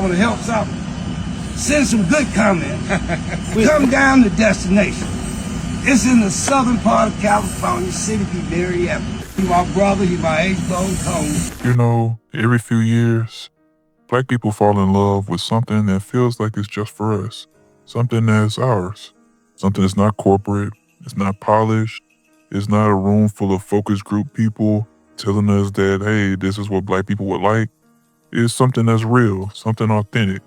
want to help something, send some good comments. Come down to destination. It's in the southern part of California, city be very epic. He my brother, he my age-bone cone. You know, every few years, Black people fall in love with something that feels like it's just for us. Something that's ours. Something that's not corporate, it's not polished, it's not a room full of focus group people telling us that, hey, this is what Black people would like. It's something that's real, something authentic.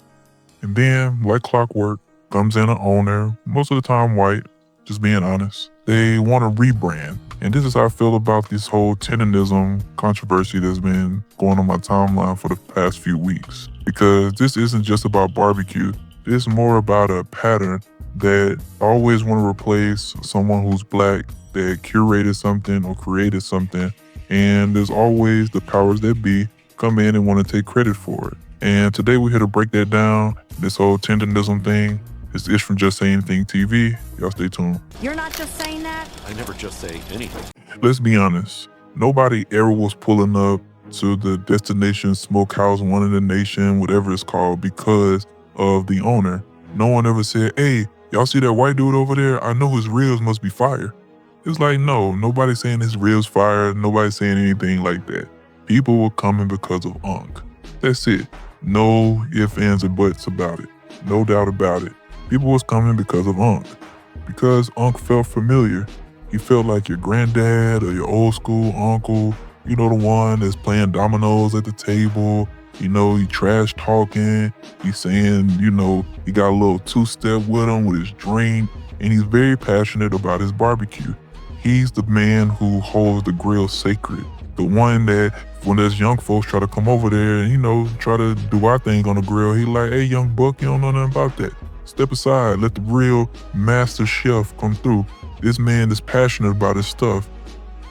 And then, like clockwork, comes in an owner, most of the time white, just being honest. They want to rebrand. And this is how I feel about this whole Tendernism controversy that's been going on my timeline for the past few weeks. Because this isn't just about barbecue. It's more about a pattern that always want to replace someone who's Black that curated something or created something. And there's always the powers that be come in and want to take credit for it. And today we're here to break that down. This whole Tendernism thing. It's Ish from Just Say Anything TV. Y'all stay tuned. You're not just saying that? I never just say anything. Let's be honest. Nobody ever was pulling up to the destination smokehouse, one in the nation, whatever it's called, because of the owner. No one ever said, hey, y'all see that white dude over there? I know his ribs must be fire. It's like, no, nobody's saying his ribs fire. Nobody's saying anything like that. People were coming because of Unc. That's it. No ifs, ands, or buts about it. No doubt about it. People was coming because of Unc. Because Unc felt familiar. He felt like your granddad or your old school uncle. You know, the one that's playing dominoes at the table. You know, he trash talking. He's saying, you know, he got a little two-step with him with his drink. And he's very passionate about his barbecue. He's the man who holds the grill sacred. The one that when there's young folks try to come over there and, you know, try to do our thing on the grill, he like, hey, young buck, you don't know nothing about that. Step aside, let the real master chef come through. This man is passionate about his stuff.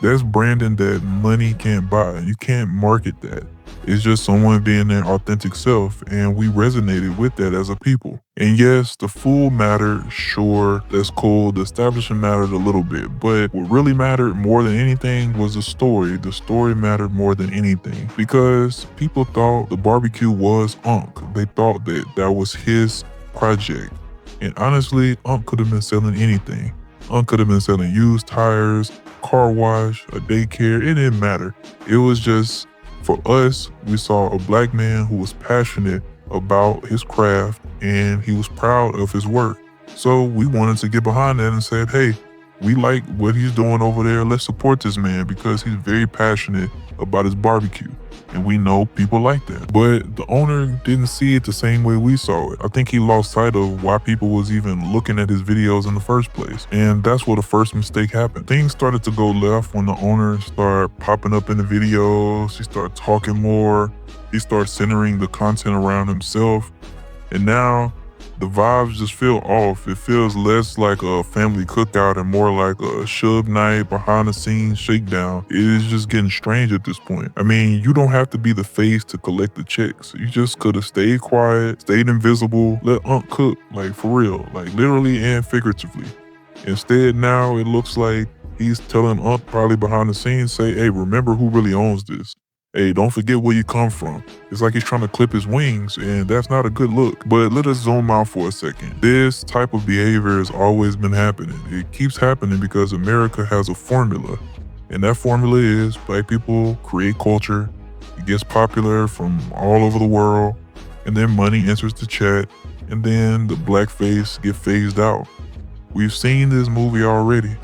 That's branding that money can't buy. You can't market that. It's just someone being their authentic self, and we resonated with that as a people. And yes, the food mattered, sure, that's cool. The establishment mattered a little bit, but what really mattered more than anything was the story. The story mattered more than anything because people thought the barbecue was Unc. They thought that that was his project. And honestly, Unc could have been selling anything. Unc could have been selling used tires, car wash, a daycare. It didn't matter. It was just, for us, we saw a Black man who was passionate about his craft and he was proud of his work. So we wanted to get behind that and said, hey, we like what he's doing over there. Let's support this man because he's very passionate about his barbecue. And we know people like that. But the owner didn't see it the same way we saw it. I think he lost sight of why people was even looking at his videos in the first place. And that's where the first mistake happened. Things started to go left when the owner started popping up in the videos. He started talking more. He started centering the content around himself. And now the vibes just feel off. It feels less like a family cookout and more like a shub night, behind the scenes shakedown. It is just getting strange at this point. I mean, you don't have to be the face to collect the checks. You just could have stayed quiet, stayed invisible, let Unc cook, like for real, like literally and figuratively. Instead, now it looks like he's telling Unc probably behind the scenes, say, hey, remember who really owns this. Hey, don't forget where you come from. It's like he's trying to clip his wings, and that's not a good look. But let us zoom out for a second. This type of behavior has always been happening. It keeps happening because America has a formula. And that formula is Black people create culture. It gets popular from all over the world. And then money enters the chat. And then the blackface get phased out. We've seen this movie already.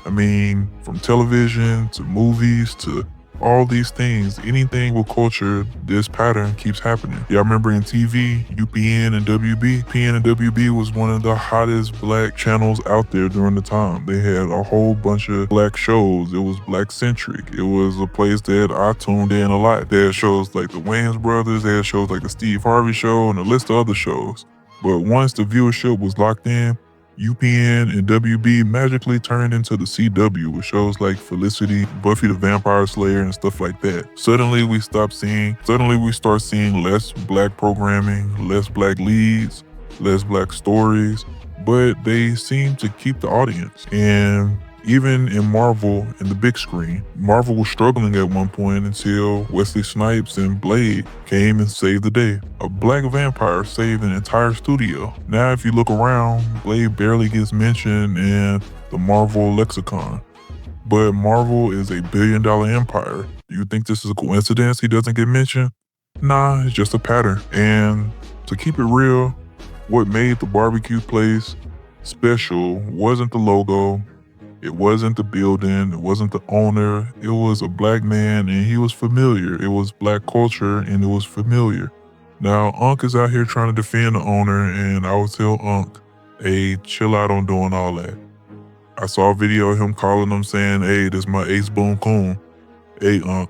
I mean, from television to movies to all these things, anything with culture, this pattern keeps happening. Y'all remember in TV, UPN and WB? PN and WB was one of the hottest Black channels out there during the time. They had a whole bunch of Black shows. It was Black centric. It was a place that I tuned in a lot. They had shows like the Wayans Brothers, they had shows like the Steve Harvey Show and a list of other shows. But once the viewership was locked in, UPN and WB magically turned into the CW with shows like Felicity, Buffy the Vampire Slayer, and stuff like that. Suddenly we start seeing less Black programming, less Black leads, less Black stories, but they seem to keep the audience. And Even in Marvel and the big screen, Marvel was struggling at one point until Wesley Snipes and Blade came and saved the day. A black vampire saved an entire studio. Now if you look around, Blade barely gets mentioned in the Marvel lexicon. But Marvel is a billion-dollar empire. Do you think this is a coincidence he doesn't get mentioned? Nah, it's just a pattern. And to keep it real, what made the barbecue place special wasn't the logo, it wasn't the building, it wasn't the owner, it was a black man and he was familiar. It was black culture and it was familiar. Now, Unc is out here trying to defend the owner, and I would tell Unc, hey, chill out on doing all that. I saw a video of him calling him saying, hey, this is my ace boom coon. Hey, Unc,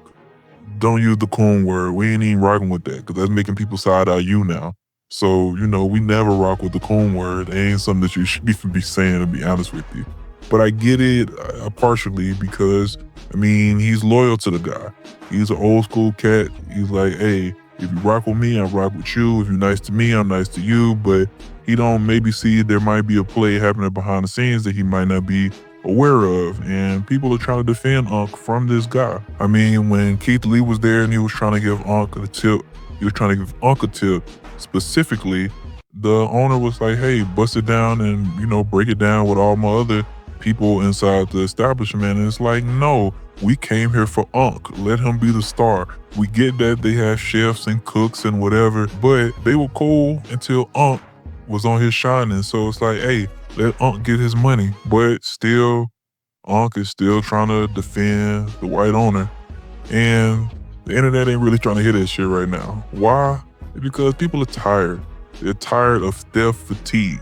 don't use the coon word. We ain't even rocking with that because that's making people side eye you now. So, we never rock with the coon word. It ain't something that you should even be saying, to be honest with you. But I get it partially because, he's loyal to the guy. He's an old school cat. He's like, hey, if you rock with me, I rock with you. If you're nice to me, I'm nice to you. But he don't maybe see there might be a play happening behind the scenes that he might not be aware of. And people are trying to defend Unc from this guy. When Keith Lee was there and he was trying to give Unc a tip, specifically, the owner was like, hey, bust it down and, break it down with all my other people inside the establishment. And it's like, no, we came here for Unc. Let him be the star. We get that they have chefs and cooks and whatever, but they were cool until Unc was on his shining. So it's like, hey, let Unc get his money. But still, Unc is still trying to defend the white owner. And the internet ain't really trying to hear that shit right now. Why? Because people are tired. They're tired of theft fatigue.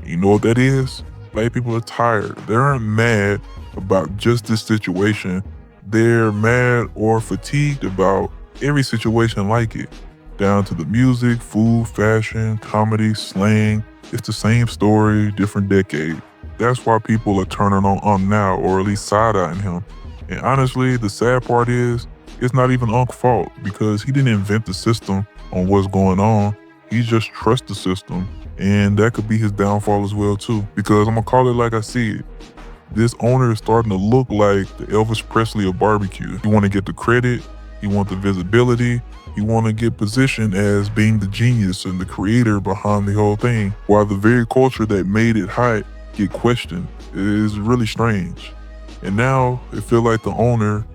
You know what that is? Black people are tired. They aren't mad about just this situation. They're mad or fatigued about every situation like it. Down to the music, food, fashion, comedy, slang. It's the same story, different decade. That's why people are turning on Unc now, or at least side-eyeing him. And honestly, the sad part is, it's not even Unc's fault because he didn't invent the system on what's going on. He just trusts the system. And that could be his downfall as well too. Because I'm gonna call it like I see it. This owner is starting to look like the Elvis Presley of barbecue. He wanna get the credit, he want the visibility, he wanna get positioned as being the genius and the creator behind the whole thing. While the very culture that made it hot get questioned. It is really strange. And now it feels like the owner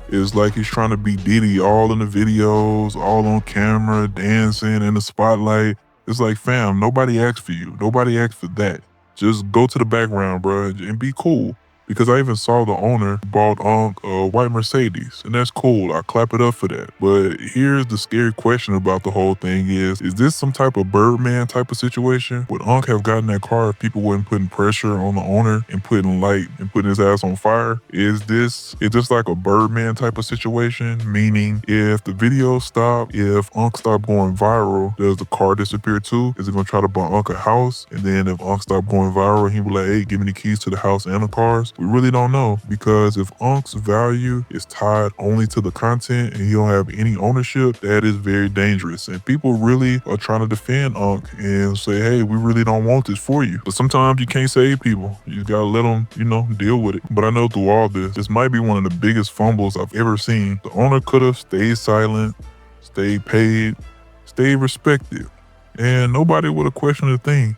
is like he's trying to be Diddy all in the videos, all on camera, dancing in the spotlight. It's like, fam, nobody asked for you. Nobody asked for that. Just go to the background, bro, and be cool. Because I even saw the owner bought Unc a white Mercedes, and that's cool. I clap it up for that. But here's the scary question about the whole thing is this some type of Birdman type of situation? Would Unc have gotten that car if people wasn't putting pressure on the owner and putting his ass on fire? Is this like a Birdman type of situation? Meaning, if the video stopped, if Unc stopped going viral, does the car disappear too? Is it gonna try to buy Unc a house? And then if Unc stopped going viral, he would be like, hey, give me the keys to the house and the cars? We really don't know, because if Unc's value is tied only to the content and he don't have any ownership, that is very dangerous. And people really are trying to defend Unc and say, hey, we really don't want this for you. But sometimes you can't save people. You gotta let them, deal with it. But I know through all this might be one of the biggest fumbles I've ever seen. The owner could have stayed silent, stayed paid, stayed respected, and nobody would have questioned a thing.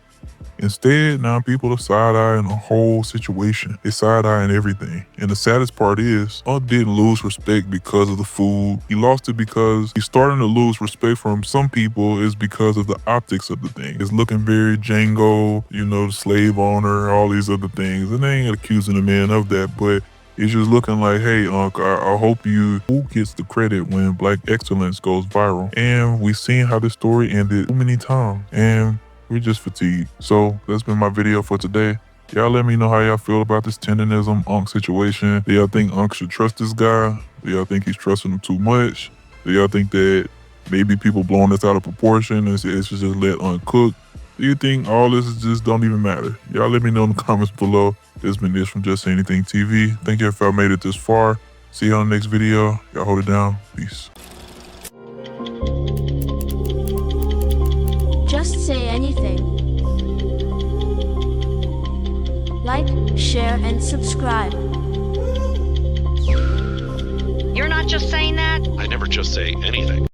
Instead, now people are side-eyeing the whole situation. They're side-eyeing everything. And the saddest part is, Unc didn't lose respect because of the food. He lost it because he's starting to lose respect from some people is because of the optics of the thing. It's looking very Django, the slave owner, all these other things. And they ain't accusing the man of that, but it's just looking like, hey, Unc, I hope who gets the credit when Black excellence goes viral. And we've seen how this story ended too many times. And we're just fatigued. So that's been my video for today. Y'all let me know how y'all feel about this Tendernism Unc situation. Do y'all think Unc should trust this guy? Do y'all think he's trusting him too much? Do y'all think that maybe people blowing this out of proportion and say it should just let Unc cook? Do you think all this just don't even matter? Y'all let me know in the comments below. This has been Ish from Just Say Anything TV. Thank you if y'all made it this far. See you on the next video. Y'all hold it down. Peace. Just say anything. Like, share, and subscribe. just say anything.